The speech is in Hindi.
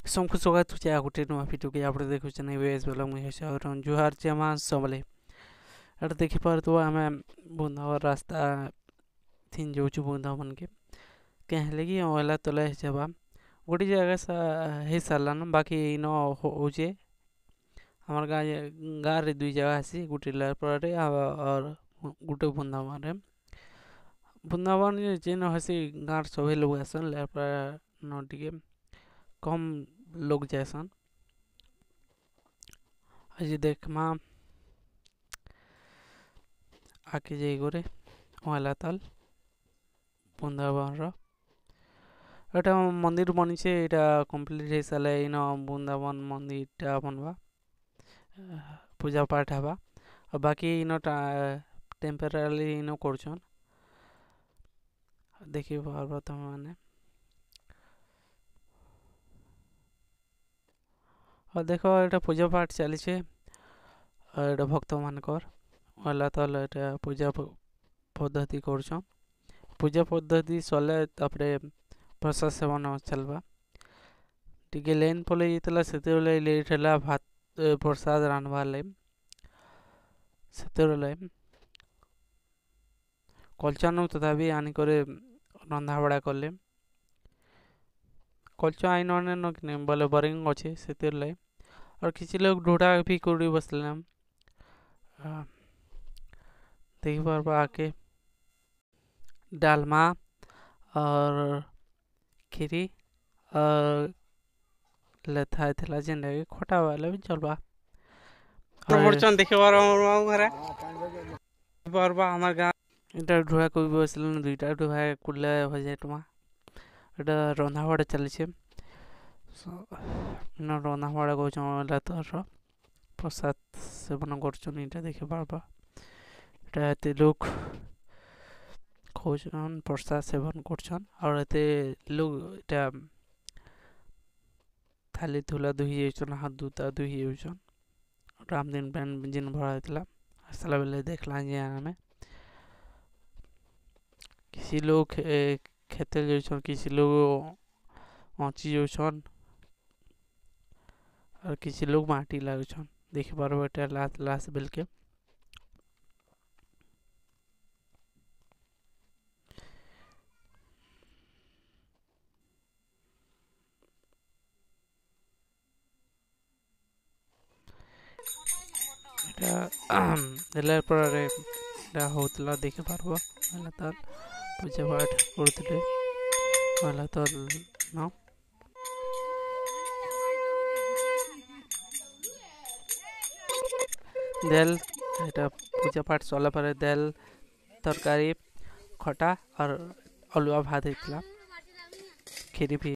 सबको स्वागत होचे आ गोटे नुआ वीडियो के आपरे देखुछन एबेस बोला मुई हसे और जुहार जमा सबले अर देखि परतो आमे बुंदावर रास्ता थिन जोचु बुंदावन के कहले कि ओला तले जबा गोटी जगह सा हे सालन बाकी नो होचे हमर गाँ रे दुई जगह हसी गोटी लर परे और गोटे बुंदावन जेन हसी गाँर सभे लोग आसन लर पर न टिके कम लोग जैसन आज देखमा आके जाई गोरे ओला तल बुंदावन रो एटा मंदिर बनिছে এটা কমপ্লিট হই সালে ইনো বৃন্দাবন মন্দিরটা বনবা পূজা পাঠ হবা আর বাকি ইনো টেম্পোরারি ইনো করছন দেখি পারবা তুমি মানে और देखो এটা পূজা পাঠ চলিছে আর এটা ভক্ত মানকর ওলা তল এটা পূজা পদ্ধতি করছন পূজা পদ্ধতি চলে তারপরে प्रसाद सेवन चलवा टिके लेन पले जितला सेतेले लेट हला भात प्रसाद रानवा ले सेतेले कलचानु तथापि आनी करे रंधा बड़ा करले कलचा आइन ने न कि बोले बोरिंग अच्छे सेतेले और किसी लोग ढोडा भी कुड़ी बसले देखि पारबा आके डालमा और खीरी लेथा थला जेंडा के खोटा वाला भी चलबा प्रवर्चन देखे बार हमर घरे बारबा हमर गां এটা ঢোয়া কই বসলেন দুইটা ঢোয়া কুলে হয়ে যায় তোমা এটা রন্ধা বড়া চলছে না রন্ধা বড়া কইছো লাতর প্রসাদ সেবন করছন এটা দেখে পারবা এটা তে লোক खोजन प्रसाद सेवन करछन और एते लोग এটা थाली धुला दुही जेछन हाथ धुता दुही जेछन रामदिन बैन जिन भरा दिला असला बेले देखला जे हमें किसी लोग खेते जेछन किसी लोग आंची जेछन और किसी लोग माटी लागछन देखि पारबो এটা लास बेल के परे होतला देखे पारबो वाला तल पूजा पाठ करथिले वाला तल न देल এটা पूजा पाठ चला परे देल तरकारी खटा और अलुआ भात हितला खीरी भी